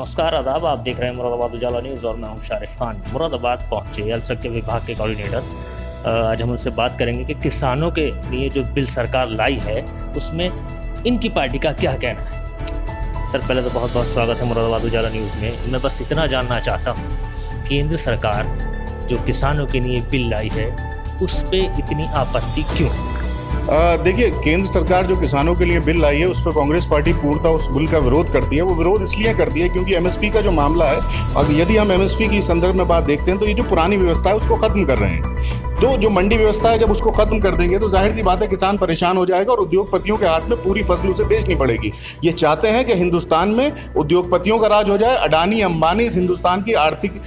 नमस्कार आदाब, आप देख रहे हैं मुरादाबाद उजाला न्यूज़ और मैं हूं शारिफ खान। मुरादाबाद पहुंचे अल्पसंख्यक विभाग के कोऑर्डिनेटर। आज हम उनसे बात करेंगे कि किसानों के लिए जो बिल सरकार लाई है उसमें इनकी पार्टी का क्या कहना है। सर, पहले तो बहुत बहुत स्वागत है मुरादाबाद उजाला न्यूज़ में। मैं बस इतना जानना चाहता हूँ, केंद्र सरकार जो किसानों के लिए बिल लाई है उस पर इतनी आपत्ति क्यों? देखिए, केंद्र सरकार जो किसानों के लिए बिल लाई है उस पर कांग्रेस पार्टी पूर्णतः उस बिल का विरोध करती है। वो विरोध इसलिए करती है क्योंकि एमएसपी का जो मामला है, और यदि हम एमएसपी की संदर्भ में बात देखते हैं तो ये जो पुरानी व्यवस्था है उसको खत्म कर रहे हैं। तो जो मंडी व्यवस्था है, जब उसको खत्म कर देंगे तो जाहिर सी बात है किसान परेशान हो जाएगा और उद्योगपतियों के हाथ में पूरी फसल उसे बेचनी पड़ेगी। ये चाहते हैं कि हिंदुस्तान में उद्योगपतियों का राज हो जाए, अडानी अंबानी इस हिंदुस्तान की आर्थिक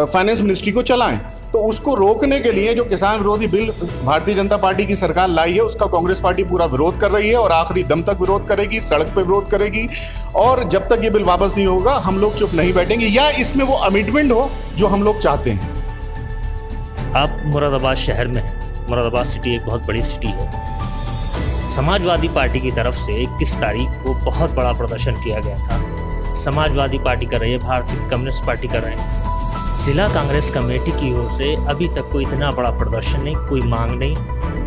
फाइनेंस मिनिस्ट्री को चलाएं। तो उसको रोकने के लिए जो किसान विरोधी बिल भारतीय जनता पार्टी की सरकार लाई है उसका कांग्रेस पार्टी पूरा विरोध कर रही है और आखिरी दम तक विरोध करेगी, सड़क पे विरोध करेगी। और जब तक ये बिल वापस नहीं होगा हम लोग चुप नहीं बैठेंगे, या इसमें वो अमेंडमेंट हो जो हम लोग चाहते हैं। आप मुरादाबाद शहर में हैं। मुरादाबाद सिटी एक बहुत बड़ी सिटी है। समाजवादी पार्टी की तरफ से 21 तारीख को बहुत बड़ा प्रदर्शन किया गया था। समाजवादी पार्टी कर रही है, भारतीय कम्युनिस्ट पार्टी कर रहे हैं। जिला कांग्रेस कमेटी की ओर से अभी तक कोई इतना बड़ा प्रदर्शन नहीं, कोई मांग नहीं।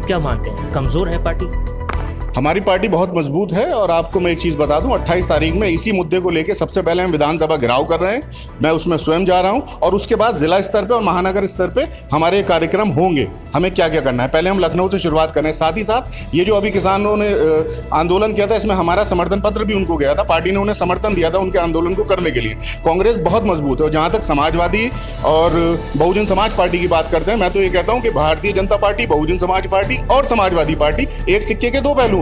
क्या मानते हैं, कमज़ोर है पार्टी? हमारी पार्टी बहुत मजबूत है और आपको मैं एक चीज़ बता दूं, 28 तारीख में इसी मुद्दे को लेकर सबसे पहले हम विधानसभा घेराव कर रहे हैं। मैं उसमें स्वयं जा रहा हूं और उसके बाद जिला स्तर पे और महानगर स्तर पे हमारे कार्यक्रम होंगे। हमें क्या क्या करना है, पहले हम लखनऊ से शुरुआत करें। साथ ही साथ ये जो अभी किसानों ने आंदोलन किया था, इसमें हमारा समर्थन पत्र भी उनको गया था। पार्टी ने उन्हें समर्थन दिया था उनके आंदोलन को करने के लिए। कांग्रेस बहुत मजबूत है और जहाँ तक समाजवादी और बहुजन समाज पार्टी की बात करते हैं, मैं तो ये कहता हूँ कि भारतीय जनता पार्टी, बहुजन समाज पार्टी और समाजवादी पार्टी एक सिक्के के दो पहलू हैं।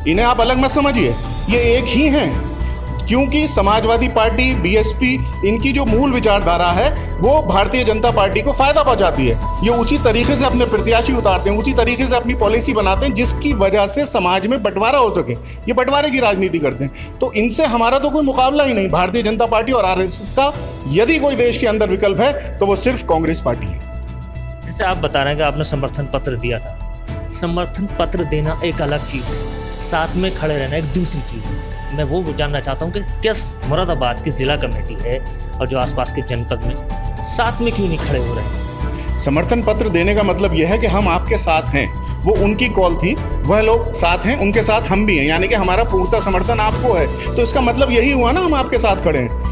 इन्हें आप अलग मत समझिए, ये एक ही हैं। क्योंकि समाजवादी पार्टी, बीएसपी, इनकी जो मूल विचारधारा है वो भारतीय जनता पार्टी को फायदा पहुंचाती है। ये उसी तरीके से अपने प्रत्याशी उतारते हैं, उसी तरीके से अपनी पॉलिसी बनाते हैं जिसकी वजह से समाज में बंटवारा हो सके। ये बंटवारे की राजनीति करते हैं। तो इनसे हमारा तो कोई मुकाबला ही नहीं। भारतीय जनता पार्टी और आरएसएस का यदि कोई देश के अंदर विकल्प है तो वो सिर्फ कांग्रेस पार्टी है। जैसे आप बता रहे हैं कि आपने समर्थन पत्र दिया था। समर्थन पत्र देना एक अलग चीज़ है, साथ में खड़े रहना एक दूसरी चीज़ है। मैं वो जानना चाहता हूँ कि क्या मुरादाबाद की जिला कमेटी है और जो आसपास के जनपद में साथ में क्यों नहीं खड़े हो रहे हैं? समर्थन पत्र देने का मतलब यह है कि हम आपके साथ हैं। वो उनकी कॉल थी, वह लोग साथ हैं, उनके साथ हम भी हैं, यानी कि हमारा पूर्णतः समर्थन आपको है। तो इसका मतलब यही हुआ ना, हम आपके साथ खड़े हैं।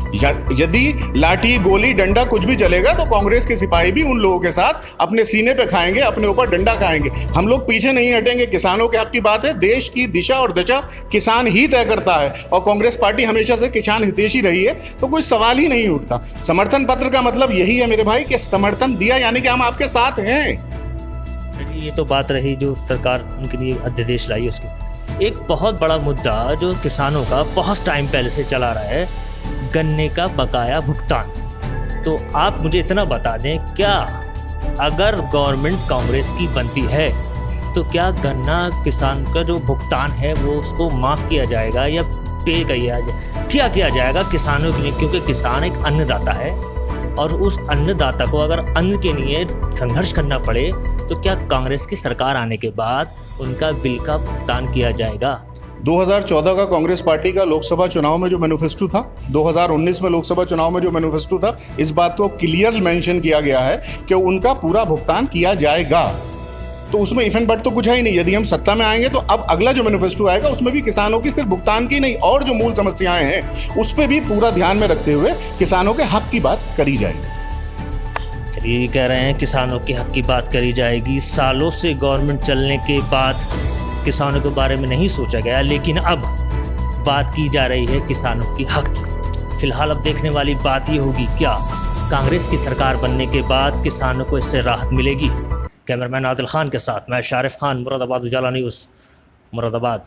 यदि लाठी, गोली, डंडा कुछ भी चलेगा तो कांग्रेस के सिपाही भी उन लोगों के साथ अपने सीने पे खाएंगे, अपने ऊपर डंडा खाएंगे। हम लोग पीछे नहीं हटेंगे। किसानों के हक की बात है। देश की दिशा और दशा किसान ही तय करता है और कांग्रेस पार्टी हमेशा से किसान हितैषी रही है, तो कोई सवाल ही नहीं उठता। समर्थन पत्र का मतलब यही है मेरे भाई कि समर्थन दिया, यानी कि हम आपके साथ हैं। ये तो बात रही जो सरकार उनके लिए अध्यादेश लाई उसकी। एक बहुत बड़ा मुद्दा जो किसानों का बहुत टाइम पहले से चला रहा है, गन्ने का बकाया भुगतान। तो आप मुझे इतना बता दें, क्या अगर गवर्नमेंट कांग्रेस की बनती है तो क्या गन्ना किसान का जो भुगतान है वो उसको माफ़ किया जाएगा या पे किया जाएगा किसानों के लिए? क्योंकि किसान एक अन्नदाता है और उस अन्नदाता को अगर अन्न के लिए संघर्ष करना पड़े तो क्या कांग्रेस की सरकार आने के बाद उनका बिल का भुगतान किया जाएगा? 2014 का कांग्रेस पार्टी का लोकसभा चुनाव में जो मैनिफेस्टो था, 2019 में लोकसभा चुनाव में जो मैनिफेस्टो था, इस बात को क्लियर मेंशन किया गया है कि उनका पूरा भुगतान किया जाएगा। तो उसमें इफ एंड बट तो कुछ है ही नहीं। यदि हम सत्ता में आएंगे तो अब अगला जो मैनिफेस्टो आएगा उसमें भी किसानों की सिर्फ भुगतान की नहीं और जो मूल समस्याएं हैं उस पर भी पूरा ध्यान में रखते हुए किसानों के हक की बात करी जाएगी। चलिए, ये कह रहे हैं किसानों के हक की बात करी जाएगी। सालों से गवर्नमेंट चलने के बाद किसानों के बारे में नहीं सोचा गया, लेकिन अब बात की जा रही है किसानों की हक की। फिलहाल अब देखने वाली बात ये होगी, क्या कांग्रेस की सरकार बनने के बाद किसानों को इससे राहत मिलेगी? कैमरामैन आदिल खान के साथ मैं शारिफ खान, मुरादाबाद उजाला न्यूज़, मुरादाबाद।